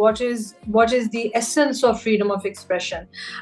what is the essence of freedom of expression।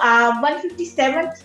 157th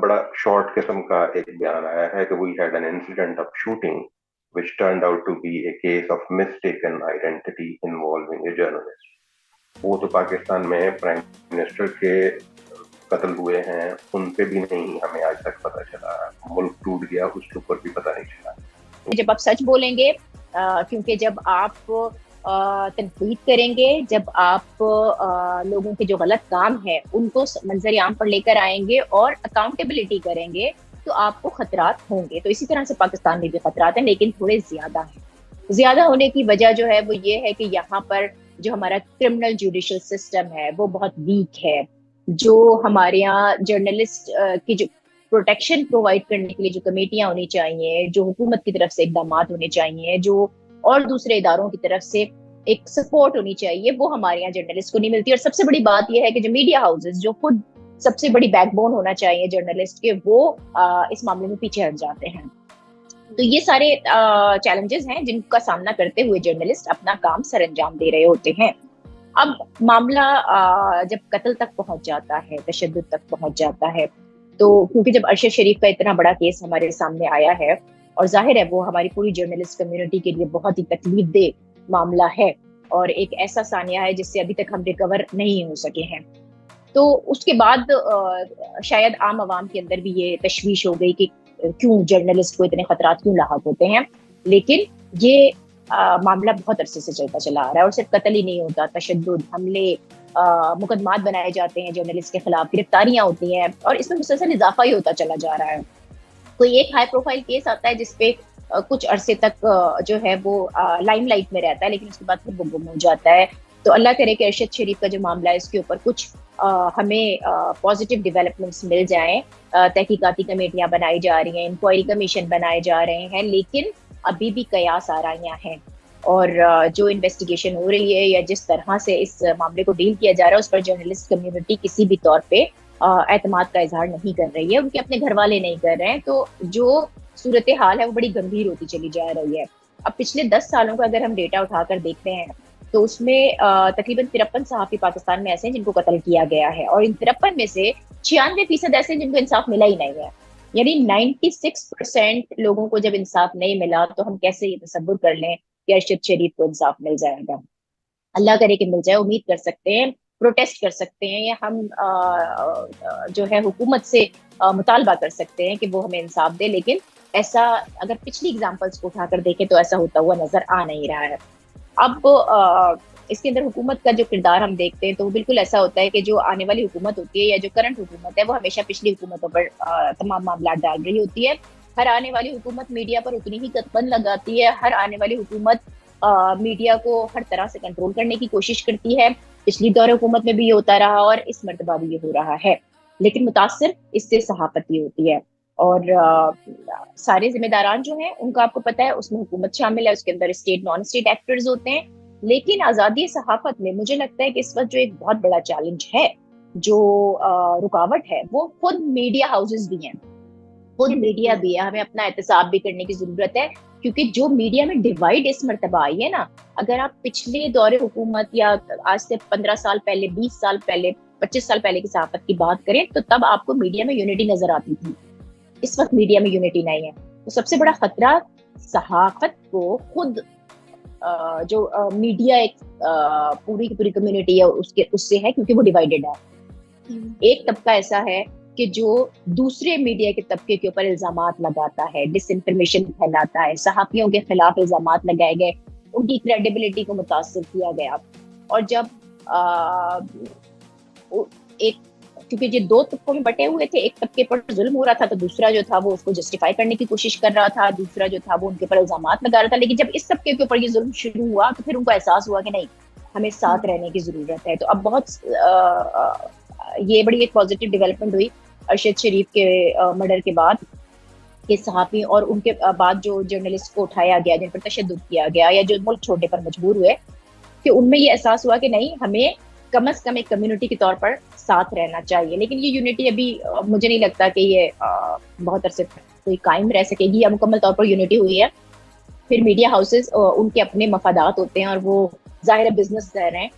بڑا short قسم کا ایک بیان آیا ہے کہ we had an incident of shooting which turned out to be a case of mistaken identity involving a journalist. وہ تو پاکستان میں پرائم منسٹر کے قتل ہوئے ہیں ان پہ بھی نہیں ہمیں آج تک پتہ چلا, ملک ٹوٹ گیا اس کے اوپر بھی پتہ نہیں چلا. جب آپ سچ بولیں گے, کیونکہ جب آپ تنقید کریں گے, جب آپ لوگوں کے جو غلط کام ہے ان کو منظر عام پر لے کر آئیں گے اور اکاؤنٹیبلٹی کریں گے, تو آپ کو خطرات ہوں گے. تو اسی طرح سے پاکستان میں بھی خطرات ہیں, لیکن تھوڑے زیادہ ہیں. زیادہ ہونے کی وجہ جو ہے وہ یہ ہے کہ یہاں پر جو ہمارا کرمنل جوڈیشل سسٹم ہے وہ بہت ویک ہے. جو ہمارے یہاں جرنلسٹ کی جو پروٹیکشن پرووائڈ کرنے کے لیے جو کمیٹیاں ہونی چاہیے, جو حکومت کی طرف سے اقدامات ہونے چاہیے, جو اور دوسرے اداروں کی طرف سے ایک سپورٹ ہونی چاہیے, وہ ہمارے یہاں جرنلسٹ کو نہیں ملتی. اور سب سے بڑی بات یہ ہے کہ جو میڈیا ہاؤسز جو خود سب سے بڑی بیک بون ہونا چاہیے جرنلسٹ کے, وہ اس معاملے میں پیچھے ہٹ جاتے ہیں. تو یہ سارے چیلنجز ہیں جن کا سامنا کرتے ہوئے جرنلسٹ اپنا کام سر انجام دے رہے ہوتے ہیں. اب معاملہ جب قتل تک پہنچ جاتا ہے, تشدد تک پہنچ جاتا ہے, تو کیونکہ جب ارشد شریف کا اتنا بڑا کیس ہمارے سامنے آیا ہے, اور ظاہر ہے وہ ہماری پوری جرنلسٹ کمیونٹی کے لیے بہت ہی تکلیف دہ معاملہ ہے, اور ایک ایسا ثانیہ ہے جس سے ابھی تک ہم ریکور نہیں ہو سکے ہیں. تو اس کے بعد شاید عام عوام کے اندر بھی یہ تشویش ہو گئی کہ کیوں جرنلسٹ کو اتنے خطرات کیوں لاحق ہوتے ہیں. لیکن یہ معاملہ بہت عرصے سے چلتا چلا آ رہا ہے, اور صرف قتل ہی نہیں ہوتا, تشدد, حملے, مقدمات بنائے جاتے ہیں جرنلسٹ کے خلاف, گرفتاریاں ہوتی ہیں, اور اس میں مسلسل اضافہ ہی ہوتا چلا جا رہا ہے. کوئی ایک ہائی پروفائل کیس آتا ہے جس پہ کچھ عرصے تک جو ہے وہ لائم لائٹ میں رہتا ہے, لیکن اس کے بعد پھر وہ گم ہو جاتا ہے. تو اللہ کرے کہ ارشد شریف کا جو معاملہ ہے اس کے اوپر کچھ ہمیں پازیٹیو ڈیولپمنٹس مل جائیں. تحقیقاتی کمیٹیاں بنائی جا رہی ہیں, انکوائری کمیشن بنائے جا رہے ہیں, لیکن ابھی بھی قیاس آرائیاں ہیں, اور جو انویسٹیگیشن ہو رہی ہے یا جس طرح سے اس معاملے کو ڈیل کیا جا رہا ہے اس پر جرنلسٹ کمیونٹی کسی بھی طور پہ اعتماد کا اظہار نہیں کر رہی ہے, ان کے اپنے گھر والے نہیں کر رہے ہیں. تو جو صورتحال ہے وہ بڑی گمبھیر ہوتی چلی جا رہی ہے. اب پچھلے 10 سالوں کا اگر ہم ڈیٹا اٹھا کر دیکھتے ہیں تو اس میں تقریباً 53 صحافی پاکستان میں ایسے ہیں جن کو قتل کیا گیا ہے, اور ان 53 میں سے 96% ایسے ہیں جن کو انصاف ملا ہی نہیں ہے. یعنی 96% لوگوں کو جب انصاف نہیں ملا تو ہم کیسے یہ تصور کر لیں کہ ارشد شریف کو انصاف مل جائے گا. اللہ کرے کہ مل جائے, امید کر سکتے ہیں, پروٹیسٹ کر سکتے ہیں, یا ہم جو ہے حکومت سے مطالبہ کر سکتے ہیں کہ وہ ہمیں انصاف دے. لیکن ایسا اگر پچھلی اگزامپلس کو اٹھا کر دیکھیں تو ایسا ہوتا ہوا نظر آ نہیں رہا ہے. اب اس کے اندر حکومت کا جو کردار ہم دیکھتے ہیں تو وہ بالکل ایسا ہوتا ہے کہ جو آنے والی حکومت ہوتی ہے یا جو کرنٹ حکومت ہے وہ ہمیشہ پچھلی حکومتوں پر تمام معاملات ڈال رہی ہوتی ہے. ہر آنے والی حکومت میڈیا پر اتنی ہی قدبند لگاتی ہے, ہر آنے والی حکومت میڈیا کو ہر طرح سے کنٹرول کرنے کی کوشش کرتی ہے. پچھلی دور حکومت میں بھی یہ ہوتا رہا اور اس مرتبہ بھی یہ ہو رہا ہے, لیکن متاثر اس سے صحافت ہی ہوتی ہے. اور سارے ذمہ داران جو ہیں ان کا آپ کو پتہ ہے اس میں حکومت شامل ہے, اس کے another state non state actors ہوتے ہیں. لیکن آزادی صحافت میں مجھے لگتا ہے کہ اس وقت جو ایک بہت بڑا چیلنج ہے, جو رکاوٹ ہے, وہ خود میڈیا ہاؤسز بھی ہیں, خود میڈیا بھی ہے. ہمیں اپنا احتساب بھی کرنے کی ضرورت ہے, کیونکہ جو میڈیا میں ڈیوائڈ اس مرتبہ آئی ہے نا, اگر آپ پچھلے دور حکومت یا آج سے 15 سال پہلے, 20 سال پہلے, 25 سال پہلے کی صحافت کی بات کریں تو تب آپ کو میڈیا میں یونٹی نظر آتی تھی. اس وقت میڈیا میں یونٹی نہیں ہے. تو سب سے بڑا خطرہ صحافت کو خود جو میڈیا ایک پوری کی پوری کمیونٹی ہے اس سے ہے, کیونکہ وہ ڈیوائیڈڈ ہے. ایک طبقہ ایسا ہے کہ جو دوسرے میڈیا کے طبقے کے اوپر الزامات لگاتا ہے, ڈس انفارمیشن پھیلاتا ہے, صحافیوں کے خلاف الزامات لگائے گئے, ان کی کریڈیبلٹی کو متاثر کیا گیا. اور جب ایک کیونکہ یہ دو طبقوں میں بٹے ہوئے تھے, ایک طبقے پر ظلم ہو رہا تھا تو دوسرا جو تھا وہ اس کو جسٹیفائی کرنے کی کوشش کر رہا تھا, دوسرا جو تھا وہ ان کے اوپر الزامات لگا رہا تھا. لیکن جب اس طبقے کے اوپر یہ ظلم شروع ہوا تو پھر ان کو احساس ہوا کہ نہیں, ہمیں ساتھ رہنے کی ضرورت ہے. تو اب بہت یہ بڑی ایک پازیٹیو ڈیولپمنٹ ہوئی ارشد شریف کے مرڈر کے بعد, کہ صحافی اور ان کے بعد جو جرنلسٹ کو اٹھایا گیا, جن پر تشدد کیا گیا یا جو ملک چھوڑنے پر مجبور ہوئے, کہ ان میں یہ احساس ہوا کہ نہیں, ہمیں کم از کم ایک کمیونٹی کے طور پر ساتھ رہنا چاہیے. لیکن یہ یونٹی ابھی مجھے نہیں لگتا کہ یہ بہت عرصے تک کوئی قائم رہ سکے گی, یا مکمل طور پر یونٹی ہوئی ہے. پھر میڈیا ہاؤسز ان کے اپنے مفادات ہوتے ہیں اور وہ ظاہر بزنس کر رہے ہیں,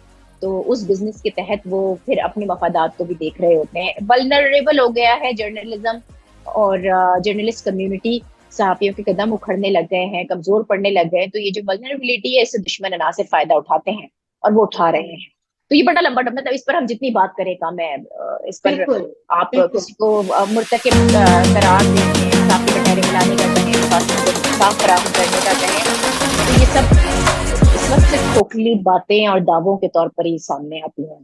تو اس بزنس کے تحت وہ پھر اپنے مفادات کو بھی دیکھ رہے ہوتے ہیں. ولنریبل ہو گیا ہے جرنلزم اور جرنلسٹ کمیونٹی، صحافیوں کے قدم اکھڑنے لگ گئے ہیں، کمزور پڑنے لگ گئے. تو یہ جو ولنریبلٹی ہے اس سے دشمن عناصر فائدہ اٹھاتے ہیں اور وہ اٹھا رہے ہیں. تو یہ بڑا لمبا مطلب اس پر ہم جتنی بات کریں کم ہے. اس پر آپ کسی کو مرتکب قرار دینے، صحافی کٹہرے ملانے کا کہیں، مفاسد کو انصاف فراہم کرنے کا کہیں، تو یہ سب اس وقت صرف کھوکھلی باتیں اور دعووں کے طور پر ہی سامنے آتی ہیں.